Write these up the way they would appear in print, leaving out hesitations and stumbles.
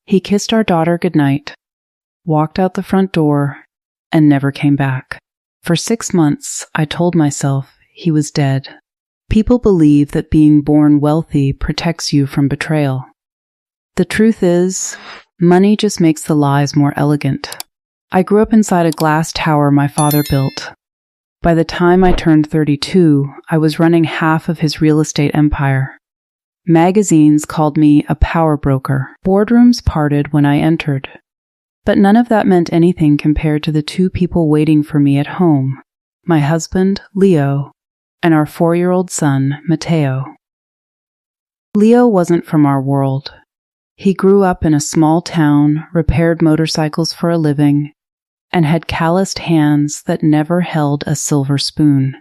He kissed our daughter goodnight, walked out the front door, and never came back. For 6 months, I told myself he was dead. People believe that being born wealthy protects you from betrayal. The truth is, money just makes the lies more elegant. I grew up inside a glass tower my father built. By the time I turned 32, I was running half of his real estate empire. Magazines called me a power broker. Boardrooms parted when I entered. But none of that meant anything compared to the 2 people waiting for me at home, my husband, Leo, and our 4-year-old son, Matteo. Leo wasn't from our world. He grew up in a small town, repaired motorcycles for a living, and had calloused hands that never held a silver spoon.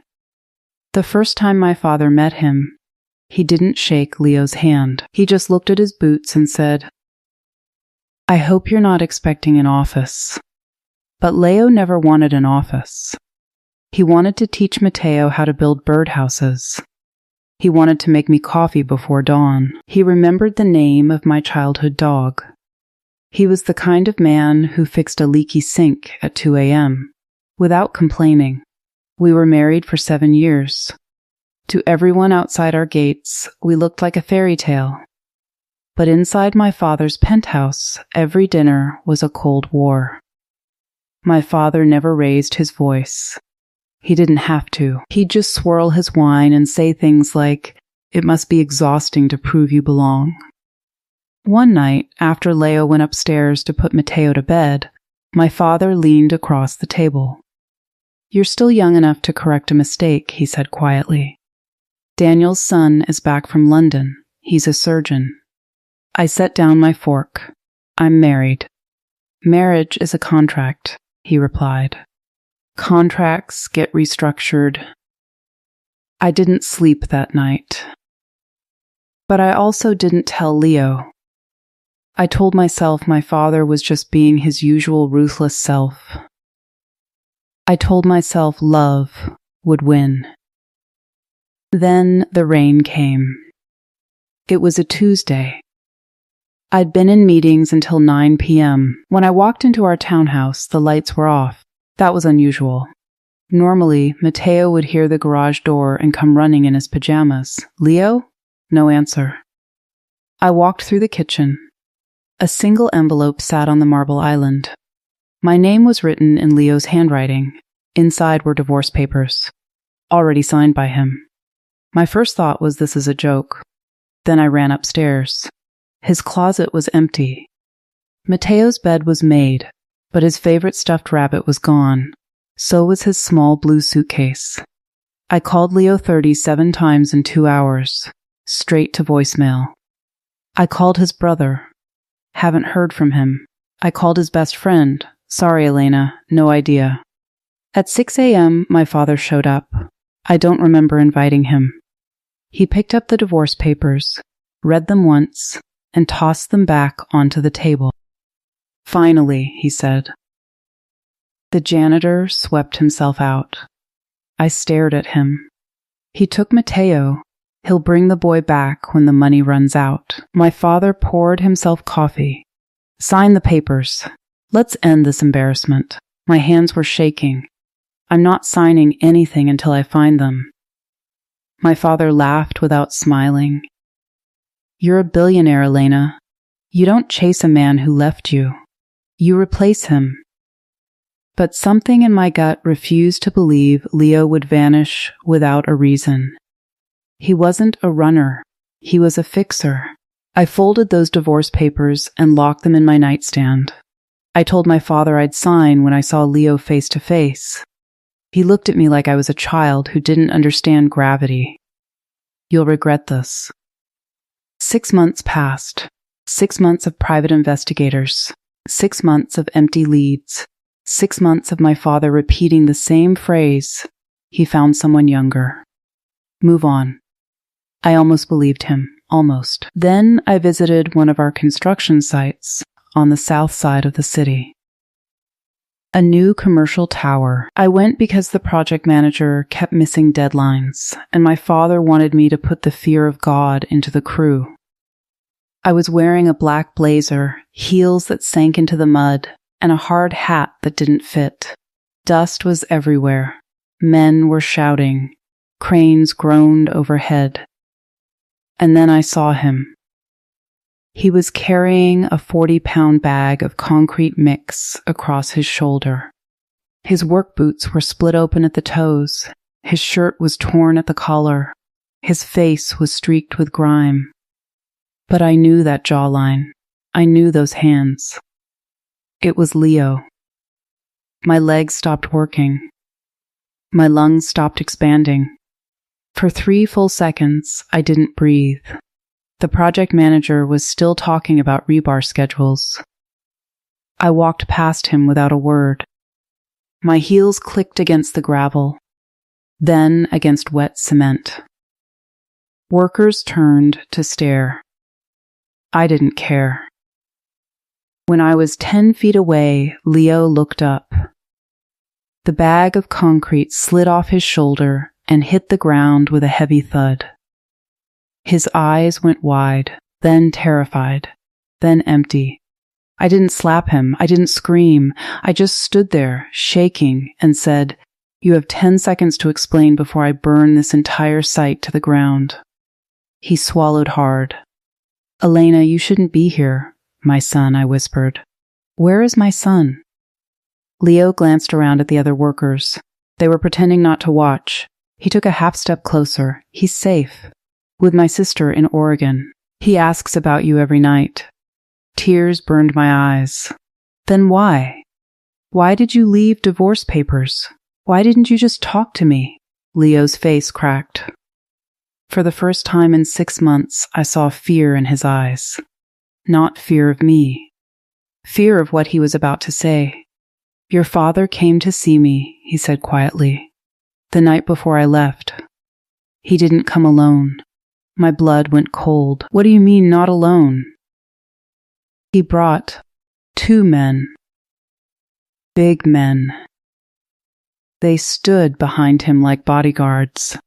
The first time my father met him, he didn't shake Leo's hand. He just looked at his boots and said, "I hope you're not expecting an office." But Leo never wanted an office. He wanted to teach Matteo how to build birdhouses. He wanted to make me coffee before dawn. He remembered the name of my childhood dog. He was the kind of man who fixed a leaky sink at 2 a.m. without complaining. We were married for 7 years. To everyone outside our gates, we looked like a fairy tale. But inside my father's penthouse, every dinner was a cold war. My father never raised his voice. He didn't have to. He'd just swirl his wine and say things like, "It must be exhausting to prove you belong." One night, after Leo went upstairs to put Matteo to bed, my father leaned across the table. "You're still young enough to correct a mistake," he said quietly. "Daniel's son is back from London. He's a surgeon." I set down my fork. "I'm married." "Marriage is a contract," he replied. "Contracts get restructured." I didn't sleep that night. But I also didn't tell Leo. I told myself my father was just being his usual ruthless self. I told myself love would win. Then the rain came. It was a Tuesday. I'd been in meetings until 9 p.m. When I walked into our townhouse, the lights were off. That was unusual. Normally, Matteo would hear the garage door and come running in his pajamas. "Leo?" No answer. I walked through the kitchen. A single envelope sat on the marble island. My name was written in Leo's handwriting. Inside were divorce papers, already signed by him. My first thought was this is a joke. Then I ran upstairs. His closet was empty. Matteo's bed was made, but his favorite stuffed rabbit was gone. So was his small blue suitcase. I called Leo 37 times in 2 hours, straight to voicemail. I called his brother. Haven't heard from him. I called his best friend. Sorry, Elena, no idea. At 6 a.m., my father showed up. I don't remember inviting him. He picked up the divorce papers, read them once, and tossed them back onto the table. "Finally," he said. The janitor swept himself out. I stared at him. He took Matteo. He'll bring the boy back when the money runs out. My father poured himself coffee. "Sign the papers. Let's end this embarrassment." My hands were shaking. "I'm not signing anything until I find them." My father laughed without smiling. "You're a billionaire, Elena. You don't chase a man who left you. You replace him." But something in my gut refused to believe Leo would vanish without a reason. He wasn't a runner. He was a fixer. I folded those divorce papers and locked them in my nightstand. I told my father I'd sign when I saw Leo face to face. He looked at me like I was a child who didn't understand gravity. "You'll regret this." 6 months passed. 6 months of private investigators. 6 months of empty leads. 6 months of my father repeating the same phrase. He found someone younger. Move on. I almost believed him. Almost. Then I visited one of our construction sites on the south side of the city. A new commercial tower. I went because the project manager kept missing deadlines, and my father wanted me to put the fear of God into the crew. I was wearing a black blazer, heels that sank into the mud, and a hard hat that didn't fit. Dust was everywhere. Men were shouting. Cranes groaned overhead. And then I saw him. He was carrying a 40-pound bag of concrete mix across his shoulder. His work boots were split open at the toes. His shirt was torn at the collar. His face was streaked with grime. But I knew that jawline. I knew those hands. It was Leo. My legs stopped working. My lungs stopped expanding. For 3 full seconds, I didn't breathe. The project manager was still talking about rebar schedules. I walked past him without a word. My heels clicked against the gravel, then against wet cement. Workers turned to stare. I didn't care. When I was 10 feet away, Leo looked up. The bag of concrete slid off his shoulder and hit the ground with a heavy thud. His eyes went wide, then terrified, then empty. I didn't slap him. I didn't scream. I just stood there, shaking, and said, "You have 10 seconds to explain before I burn this entire site to the ground." He swallowed hard. "Elena, you shouldn't be here." "My son," I whispered. "Where is my son?" Leo glanced around at the other workers. They were pretending not to watch. He took a half step closer. "He's safe. With my sister in Oregon. He asks about you every night." Tears burned my eyes. "Then why? Why did you leave divorce papers? Why didn't you just talk to me?" Leo's face cracked. For the first time in 6 months, I saw fear in his eyes. Not fear of me. Fear of what he was about to say. "Your father came to see me," he said quietly, "the night before I left. He didn't come alone." My blood went cold. "What do you mean, not alone?" "He brought 2 men. Big men. They stood behind him like bodyguards."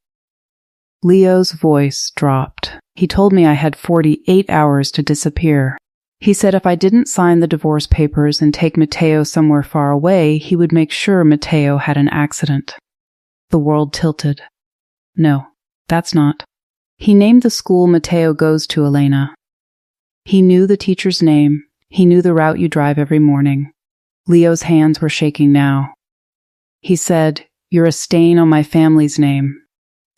Leo's voice dropped. "He told me I had 48 hours to disappear. He said if I didn't sign the divorce papers and take Matteo somewhere far away, he would make sure Matteo had an accident." The world tilted. "No, that's not." "He named the school Matteo goes to, Elena. He knew the teacher's name. He knew the route you drive every morning." Leo's hands were shaking now. He said, "You're a stain on my family's name.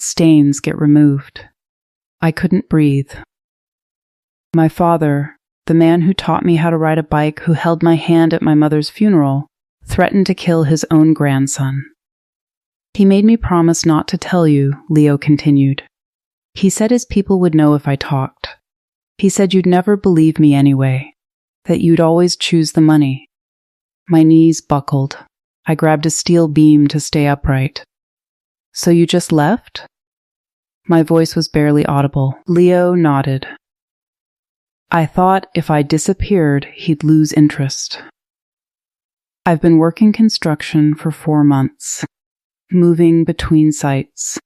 Stains get removed." I couldn't breathe. My father, the man who taught me how to ride a bike, who held my hand at my mother's funeral, threatened to kill his own grandson. "He made me promise not to tell you," Leo continued. "He said his people would know if I talked. He said you'd never believe me anyway, that you'd always choose the money." My knees buckled. I grabbed a steel beam to stay upright. "So you just left?" My voice was barely audible. Leo nodded. "I thought if I disappeared, he'd lose interest. I've been working construction for 4 months, moving between sites,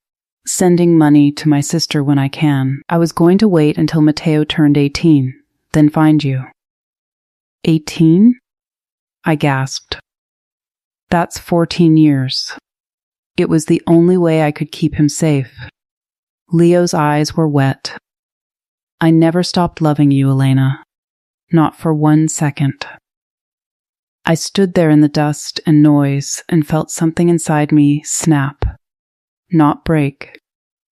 sending money to my sister when I can. I was going to wait until Matteo turned 18, then find you." 18? I gasped. "That's 14 years. It was the only way I could keep him safe." Leo's eyes were wet. "I never stopped loving you, Elena. Not for 1 second." I stood there in the dust and noise and felt something inside me snap. Not break.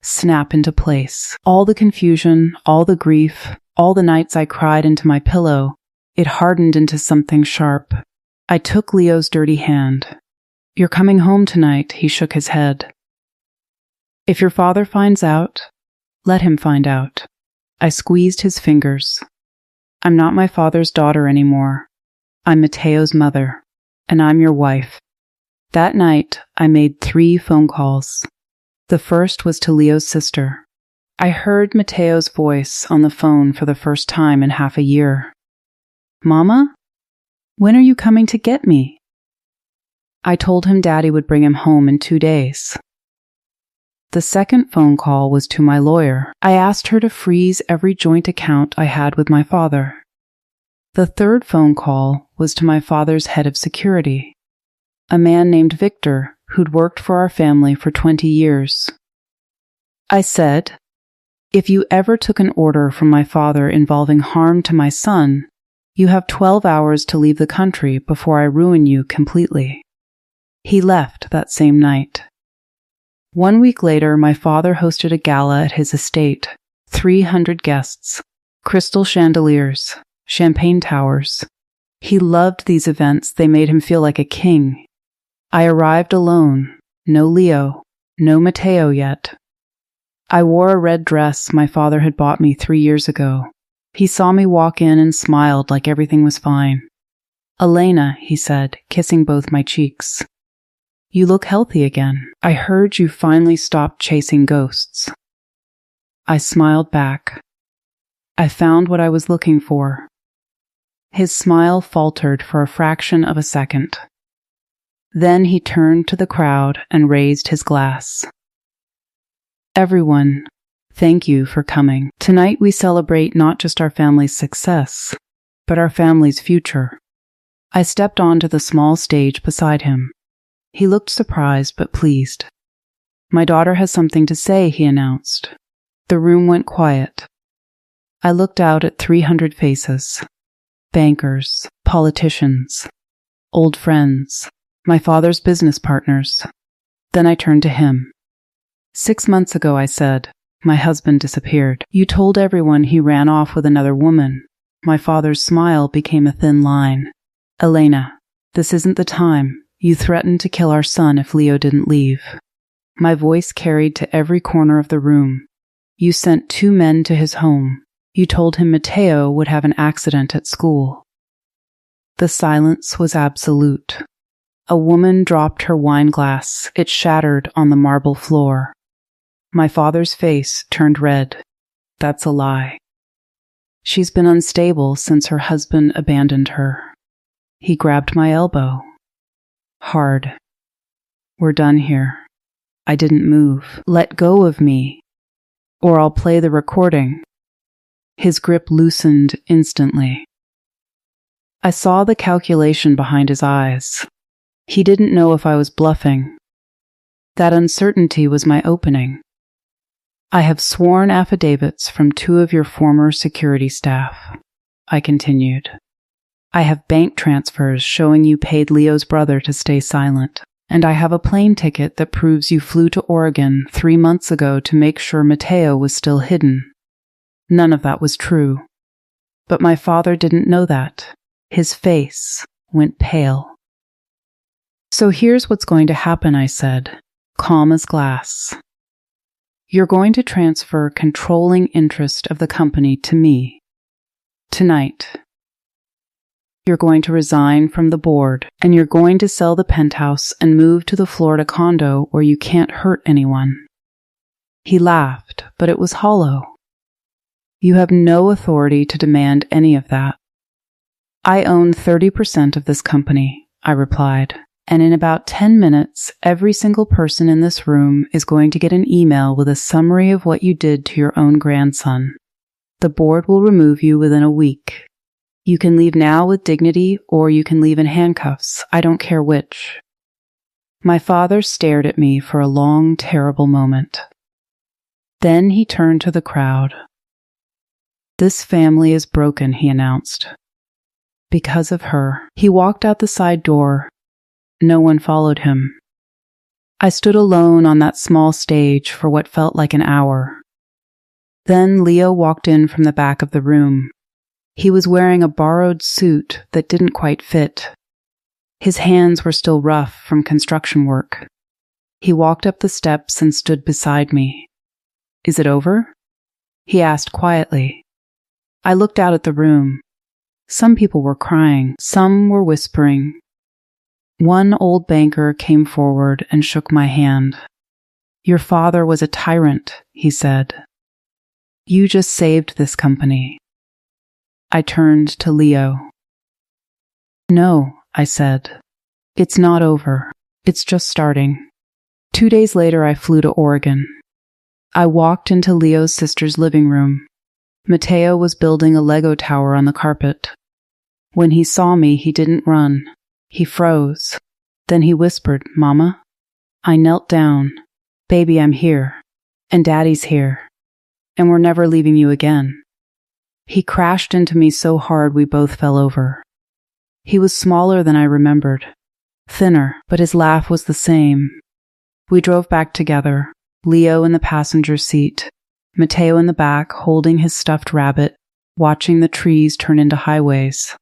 Snap into place. All the confusion, all the grief, all the nights I cried into my pillow, it hardened into something sharp. I took Leo's dirty hand. "You're coming home tonight," he shook his head. "If your father finds out, let him find out." I squeezed his fingers. "I'm not my father's daughter anymore. I'm Matteo's mother, and I'm your wife." That night, I made 3 phone calls. The first was to Leo's sister. I heard Matteo's voice on the phone for the first time in half a year. "Mama? When are you coming to get me?" I told him Daddy would bring him home in 2 days. The second phone call was to my lawyer. I asked her to freeze every joint account I had with my father. The third phone call was to my father's head of security, a man named Victor who'd worked for our family for 20 years. I said, "If you ever took an order from my father involving harm to my son, you have 12 hours to leave the country before I ruin you completely." He left that same night. 1 week later, my father hosted a gala at his estate. 300 guests, crystal chandeliers, champagne towers. He loved these events. They made him feel like a king. I arrived alone. No Leo, no Matteo yet. I wore a red dress my father had bought me 3 years ago. He saw me walk in and smiled like everything was fine. "Elena," he said, kissing both my cheeks. "You look healthy again. I heard you finally stopped chasing ghosts." I smiled back. I found what I was looking for. His smile faltered for a fraction of a second. Then he turned to the crowd and raised his glass. "Everyone, thank you for coming. Tonight we celebrate not just our family's success, but our family's future." I stepped onto the small stage beside him. He looked surprised but pleased. "My daughter has something to say," he announced. The room went quiet. I looked out at 300 faces. Bankers, politicians, old friends, my father's business partners. Then I turned to him. "6 months ago," I said, "my husband disappeared. You told everyone he ran off with another woman." My father's smile became a thin line. "Elena, this isn't the time. You threatened to kill our son if Leo didn't leave." My voice carried to every corner of the room. "You sent 2 men to his home. You told him Matteo would have an accident at school." The silence was absolute. A woman dropped her wine glass. It shattered on the marble floor. My father's face turned red. "That's a lie. She's been unstable since her husband abandoned her." He grabbed my elbow. Hard. "We're done here." I didn't move. "Let go of me, or I'll play the recording." His grip loosened instantly. I saw the calculation behind his eyes. He didn't know if I was bluffing. That uncertainty was my opening. "I have sworn affidavits from 2 of your former security staff," I continued. "I have bank transfers showing you paid Leo's brother to stay silent. And I have a plane ticket that proves you flew to Oregon 3 months ago to make sure Matteo was still hidden." None of that was true. But my father didn't know that. His face went pale. "So here's what's going to happen," I said, calm as glass. "You're going to transfer controlling interest of the company to me. Tonight. You're going to resign from the board, and you're going to sell the penthouse and move to the Florida condo where you can't hurt anyone." He laughed, but it was hollow. "You have no authority to demand any of that." "I own 30% of this company," I replied, "and in about 10 minutes, every single person in this room is going to get an email with a summary of what you did to your own grandson. The board will remove you within a week. You can leave now with dignity, or you can leave in handcuffs. I don't care which." My father stared at me for a long, terrible moment. Then he turned to the crowd. "This family is broken," he announced. "Because of her." He walked out the side door. No one followed him. I stood alone on that small stage for what felt like an hour. Then Leo walked in from the back of the room. He was wearing a borrowed suit that didn't quite fit. His hands were still rough from construction work. He walked up the steps and stood beside me. "Is it over?" he asked quietly. I looked out at the room. Some people were crying, some were whispering. One old banker came forward and shook my hand. "Your father was a tyrant," he said. "You just saved this company." I turned to Leo. "No," I said. "It's not over. It's just starting." 2 days later, I flew to Oregon. I walked into Leo's sister's living room. Mateo was building a Lego tower on the carpet. When he saw me, he didn't run. He froze. Then he whispered, "Mama?" I knelt down. "Baby, I'm here. And Daddy's here. And we're never leaving you again." He crashed into me so hard we both fell over. He was smaller than I remembered. Thinner, but his laugh was the same. We drove back together, Leo in the passenger seat, Mateo in the back holding his stuffed rabbit, watching the trees turn into highways.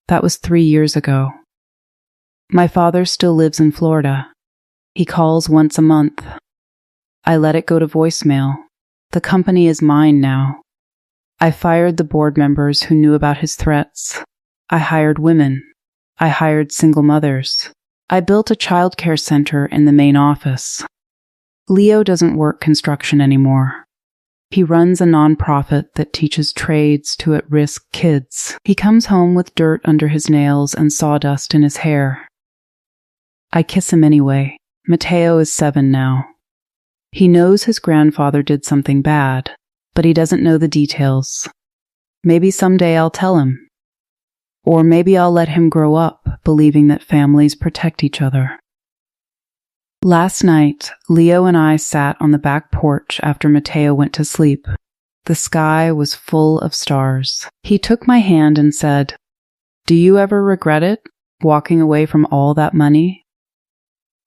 That was 3 years ago. My father still lives in Florida. He calls once a month. I let it go to voicemail. The company is mine now. I fired the board members who knew about his threats. I hired women. I hired single mothers. I built a childcare center in the main office. Leo doesn't work construction anymore. He runs a nonprofit that teaches trades to at-risk kids. He comes home with dirt under his nails and sawdust in his hair. I kiss him anyway. Mateo is 7 now. He knows his grandfather did something bad, but he doesn't know the details. Maybe someday I'll tell him. Or maybe I'll let him grow up believing that families protect each other. Last night, Leo and I sat on the back porch after Mateo went to sleep. The sky was full of stars. He took my hand and said, "Do you ever regret it, walking away from all that money?"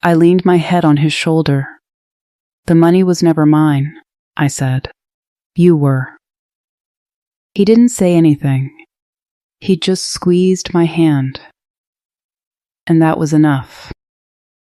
I leaned my head on his shoulder. "The money was never mine," I said. "You were." He didn't say anything. He just squeezed my hand. And that was enough.